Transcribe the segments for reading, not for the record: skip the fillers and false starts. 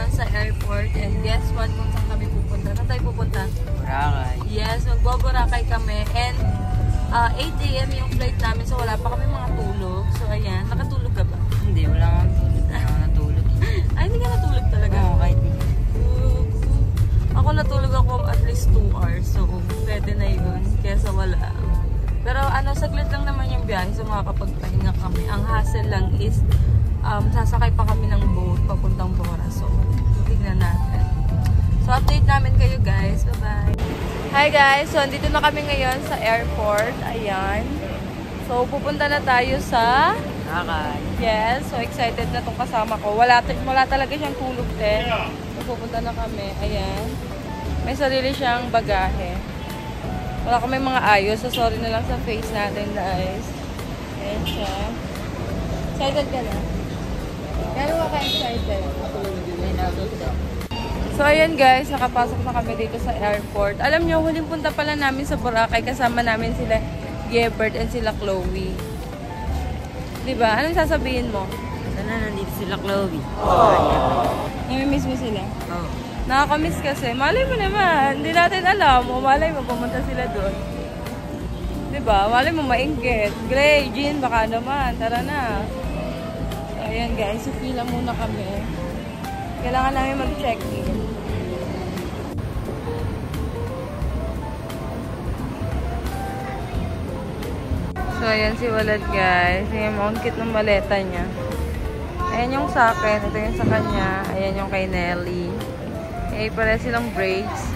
ngayon sa airport. And guess what kung saan kami pupunta? Saan tayo pupunta? Boracay. Yes, mag-Boracay kami. And 8 AM yung flight namin. So wala pa kami mga tulog. So ayan, nakatulog ka ba? Hindi, wala akong tulog. Wala akong natulog. Ay, hindi ka natulog talaga? Oo, kahit di. Ako natulog ako at least 2 hours. So pwede na yun. Kesa wala. Pero ano, saglit lang naman yung biyahe. So makakapagpahinga kami. Ang hassle lang is sasakay pa kami ng boat papuntang Bora. So tignan natin. So update namin kayo guys. Bye-bye. Hi guys. So andito na kami ngayon sa airport. Ayan. So pupunta na tayo sa Boracay. yes. So excited na itong kasama ko. Wala talaga siyang tulog din. So pupunta na kami. Ayan. May sarili siyang bagahe. Wala kami mga ayos. So sorry na lang sa face natin guys. Ayan siya. Excited ka na? Gano'n ka excited? So ayan guys, nakapasok na kami dito sa airport. Alam nyo, huling punta pala namin sa Boracay. Kasama namin sila Gebert and sila Chloe. Diba? Anong sasabihin mo? Sana nandito sila Chloe. Namimiss mo sila? Oo. Nakakamiss kasi. Malay mo naman. Hindi natin alam. O malay mo, pumunta sila doon. Diba? Malay mo, mainggit. Gray, Jean, baka naman. Tara na. So, ayan guys. So, pila muna kami. Kailangan namin mag-check-in. So, ayan si Walad guys. Ayan mo, ang cute ng maleta niya. Ayan yung sa akin. Ito yung sa kanya. Ayan yung kay Nelly. Eh, pare silang braids.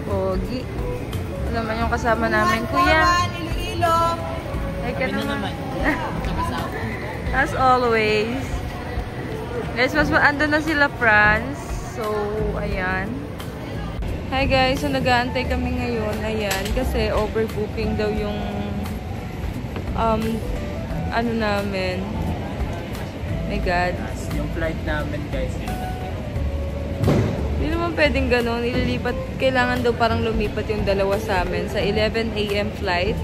Pogi. Ito naman yung kasama namin. Kuya! Ay ka naman. As always. Guys, andun na sila France. So, ayan. Hi guys. So, nag-aantay kami ngayon. Ayan. Kasi overbooking daw yung ano namin. My God. Yung flight namin guys. Hindi naman pwedeng ganun. Ililipat, kailangan daw parang lumipat yung dalawa sa amin. Sa 11 AM flight.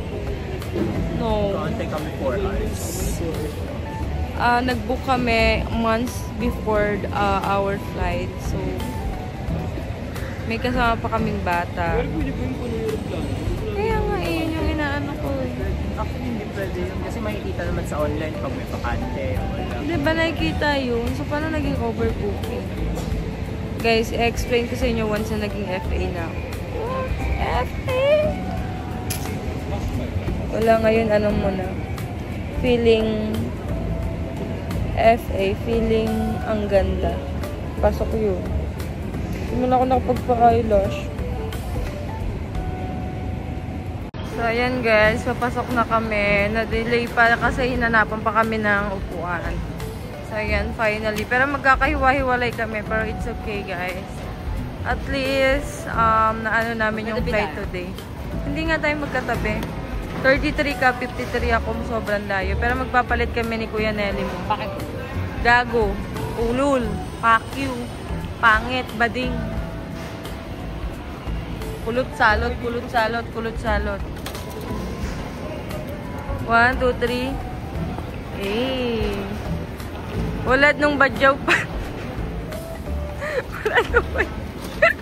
No. Kaantay kami 4 hours. Nag-book kami months before our flight. So, may kasama pa kaming bata. Kaya nga yun yung inaano ko eh. Actually, hindi pwede yun. Kasi makikita naman sa online pag may pakante. Hindi ba nakikita yun? So, paano naging overbooking? Guys, i-explain ko sa inyo once na naging FA na ako. FA? Wala ngayon, ano muna. Feeling FA, feeling ang ganda. Pasok yun. Hindi mo na ako nakapagpa-eyelash. So, ayan guys, papasok na kami. Na-delay pa kasi hinanapan pa kami ng upuan. So, ayan, finally. Pero magkakahiwa-hiwalay kami. Pero it's okay, guys. At least, naano namin yung flight today. Hindi nga tayo magkatabi. 33 ka, 53 ako. Sobrang layo. Pero magpapalit kami ni Kuya Nelly mo. Bakit? Gago. Ulul. Pakyu. Pangit. Bading. Kulot-salot. Kulot-salot. Kulot-salot. 1, 2, 3. Eh. Walad nung badyaw pa. Walad nung badyaw.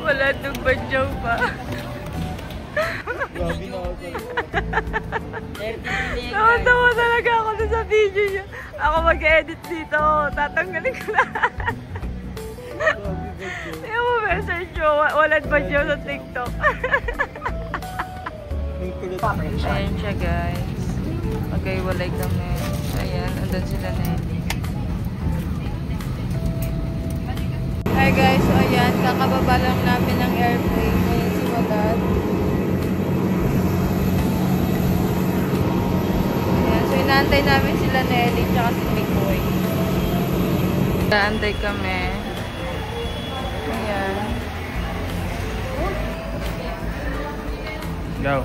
Walad nung badyaw pa. Tawa-tawa talaga ako sa video niya. Ako mag-edit dito. Tatanggalin ko lahat. Yung mo message nyo. Walad badyaw sa TikTok. Ayan siya guys. Magkaiwalay kami. Ayan, andun sila na yun. Hi guys, so ayan, kakababa lang namin ng airplane. Ayan si Walad. Ayan, so inaantay namin sila Nelly tsaka si Mikoy. Inaantay kami. Ayan. Go.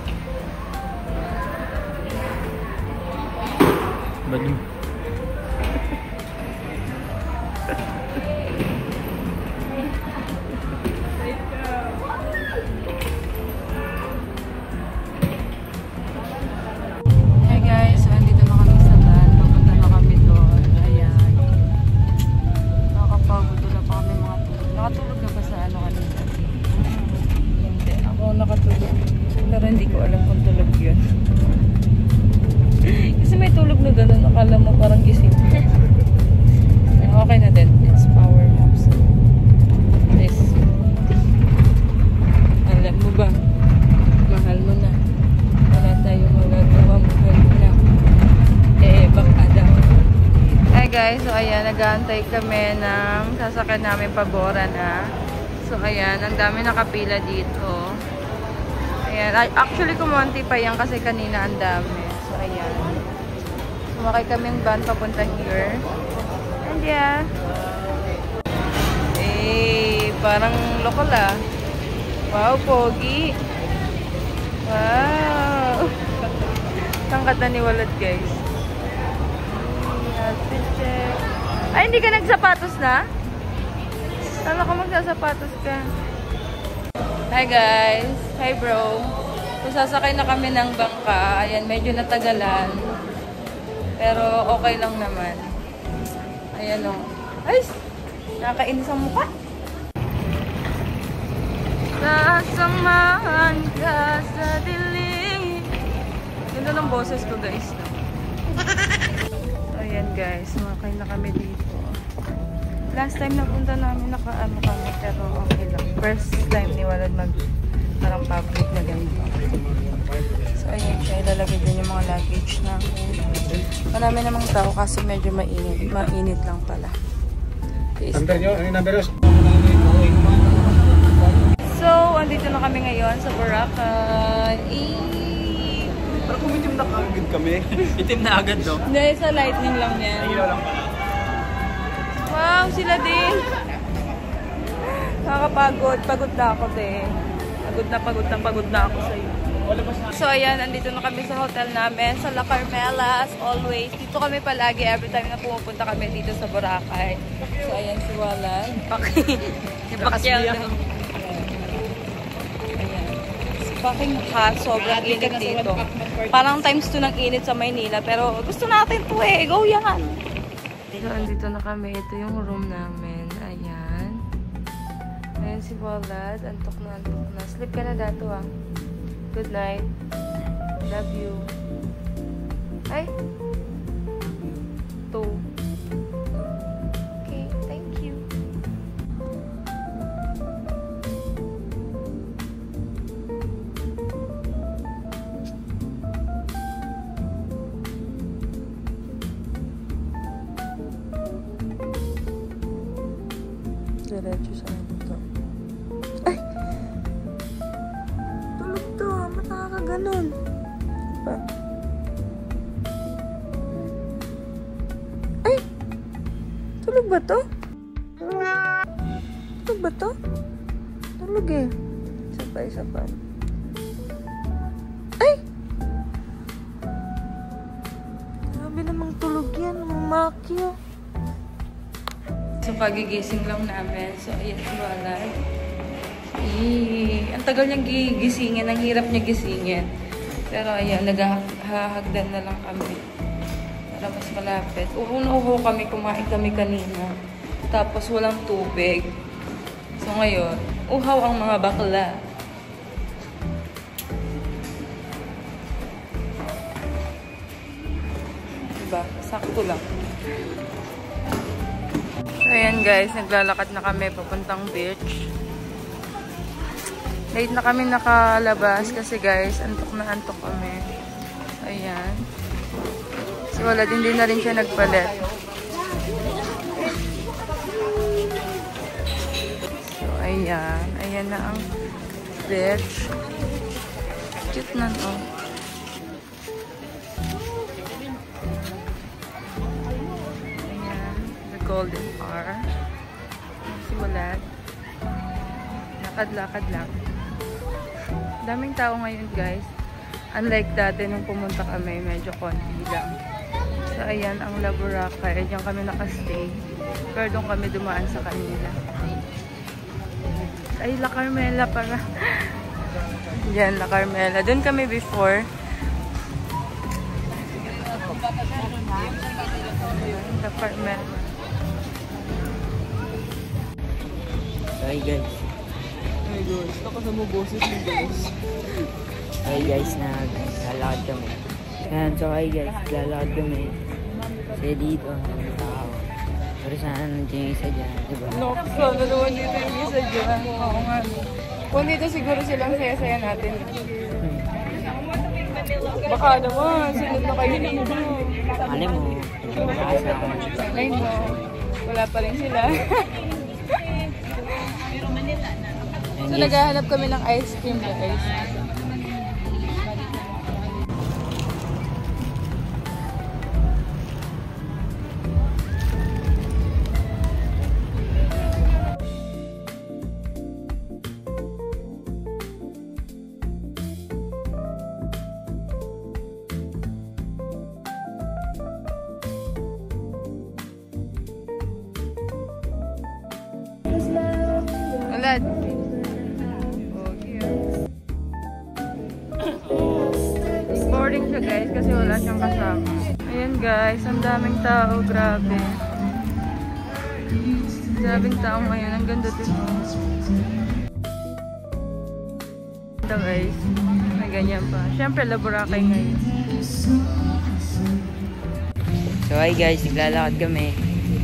Balim. Hey guys, so andito na kami sa van. Papunta na kami doon. Ayan. guys, so ayan, nag-aantay kami ng sasakyan namin pabora na. So ayan, ang dami nakapila dito. Ayan, actually kumonti pa yan kasi kanina ang dami. So ayan. Sumakay kaming van papunta here. And yeah. Eh, parang lokal ah. Wow, pogi. Wow. Tangkat na ni Walad guys. Check. Ay, hindi ka nagsapatos na? Kala ko magsasapatos ka. Hi guys. Hi bro. So, sasakay na kami ng bangka. Ayan, medyo natagalan. Pero okay lang naman. Ayan o. Ay! Nakakainis ang mukha. Sasamahan ka sa dilim. Ganda ng boses ko guys. Ayan guys, sumakay na kami dito. Last time napunta namin nakaano kami pero okay lang. First time ni Walad mag parang public na ganito. So ayan siya, ilalagay din yung mga luggage namin. Marami namang tao kasi medyo mainit. Mainit lang pala. Number nyo? Ano yung number nyo? So, andito na kami ngayon sa Boracay. Pero kung itim na agad kami. Itim na agad, no? Hindi, sa lightning lang yan. Ilaw lang. Wow, sila din. Nakakapagod. Pagod na ako, te. Pagod na ako sa'yo. So, ayan, andito na kami sa hotel namin, sa La Carmela, as always. Dito kami palagi, every time na pumupunta kami dito sa Boracay. So, ayan si Walad. Pakyal daw. Fucking hot, sobrang init dito. Parang times 2 ng init sa Maynila, pero gusto natin to eh. Go yan! So, andito na kami. Ito yung room namin. Ayan. Ayan si Walad. Antok na. Sleep ka na dato ah. Good night. Love you. Ay! 2. Okay, thank you. Diretso sa ito. Ay! Tulog to. Ba't nakakaganon? Pa. Ay! Tulog ba to? Tulog ba to? Tulog eh. Isa pa. Ay! Grabe namang tulog yan. Mamakyo. So, pagigising lang namin. So, ayan si Walad. Ang tagal niyang gigisingin. Ang hirap niya gisingin. Pero, ayan, naghahagdan na lang kami. Para mas malapit. Uho kami. Kumain kami kanina. Tapos, walang tubig. So, ngayon, uhaw ang mga bakla. Diba? Sakto lang. Ayan guys, naglalakad na kami papuntang beach. Late na kami nakalabas kasi guys, antok na antok kami. Ayan. Si Walad, hindi na rin siya nagpalit. So, ayan. Ayan na ang beach. Cute na no. Golden Hour. Si Walad. Lakad-lakad lang. Daming tao ngayon guys. Unlike dati nung pumunta kami, medyo konti lang. So ayan ang La Boracay. Diyan kami nakastay. Pero doon kami dumaan sa kanila. Ay, La Carmela para. Diyan, La Carmela. Doon kami before. La Carmela. Hi guys. Hi guys, nakasama boses mo guys. Hi guys, naglalakad kami. Ayan, so hi guys, lalakad kami. Kasi dito, ang tao. Pero sana nandiyan yung isa dyan, diba? No, sana naman dito yung isa dyan. Oo nga. Kung dito siguro silang saya-saya natin. Baka naman, sunod na kayo dito. Alam mo, Ay no. Wala pa rin sila. So, naghahanap kami ng ice cream, guys. Walad. Boring siya guys kasi wala siyang kasama. Ayan guys, ang daming tao, grabe. Daming tao ngayon, ang ganda dito. Ito guys, may ganyan pa. Siyempre, Boracay ngayon. So hi guys, naglalakad kami.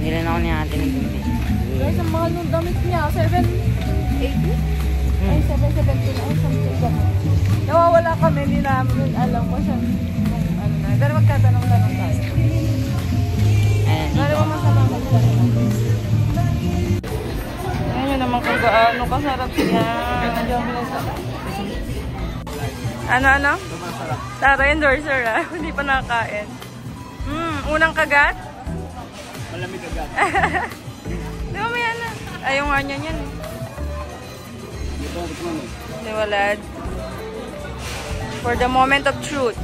Nilan ako ni ate ng gumi. Guys, ang mahal ng damit niya. 780? Ay, 770 ay something. Nawawala kami, hindi namin alam ko siya. Ano na. Pero magtatanong-tanong tayo. Pero masama mo siya. Ayan nyo naman kung gaano kasarap siya. Ano? Tara, endorser ah. Hindi pa nakakain. Unang kagat? Malamig agad. Di ba may ano? Ayaw nga niya yan. Di walad. For the moment of truth.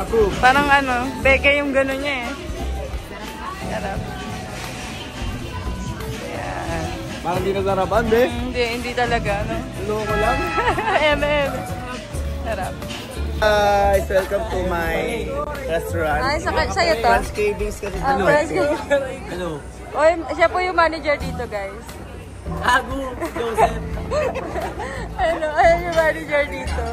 Approve. Parang ano, beke yung gano'n niya eh. Sarap. Yan. Parang di nasarapan, be. Hindi talaga, no? Loko lang. MM. Sarap. Guys, welcome to my restaurant. Ay, sa'yo to? French Cavings kasi Ah, French Cavings. Hello. Oy, siya po yung manager dito, guys. Agu, Joseph. Ayan yung manager dito.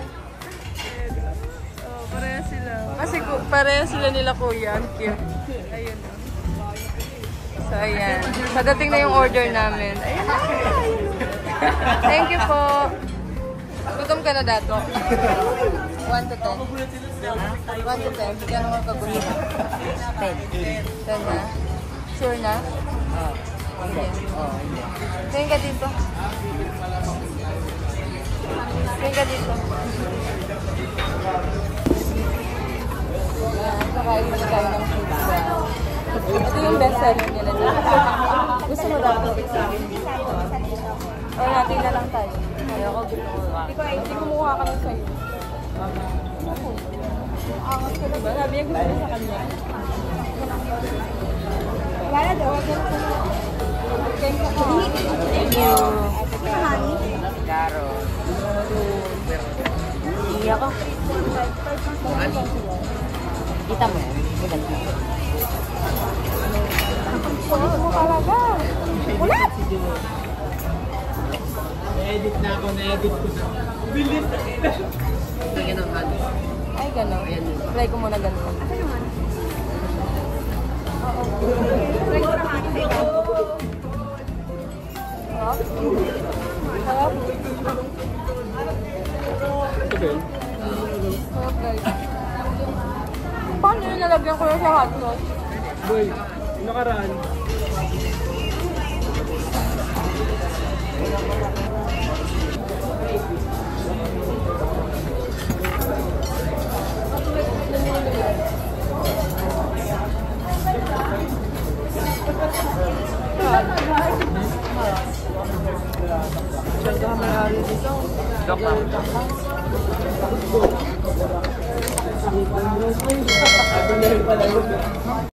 Oh, pareha sila. Kasi pareha sila nila kuya. Ang cute. Ayun. So, ayan. Padating na yung order namin. Ayun na. Thank you po. Gutom ka na dato. 1 to 10. 1 to 10. Bigyan naman kagulit. 10. 10 na? Sure na? Oo. Sige. Tingin ka dito. Tingin ka dito. Kakain mo tayo ng pizza. Ito yung best seller nila dito. Gusto mo dapat? O natin na lang tayo. Ayoko gusto ko. Hindi kumuha kami sa'yo. Angas ka diba? Sabi niya gusto mo sa kanya. Wala daw. Thank you. Karo. Iya ko. Kita mo yan? Maganda. Kulit mo talaga. Kulit! Na-edit na ako, na-edit ko na. Bilis na kita. Tingnan ang hand. Ay, gano'n. Try ko muna gano'n. Asa yung hand? Oo. Try ko na hand. Sarap? Sarap? Ito ba yun? Sarap guys. Paano yung nalagyan ko na sa hot sauce? Boy, nakaraan. Joke lang.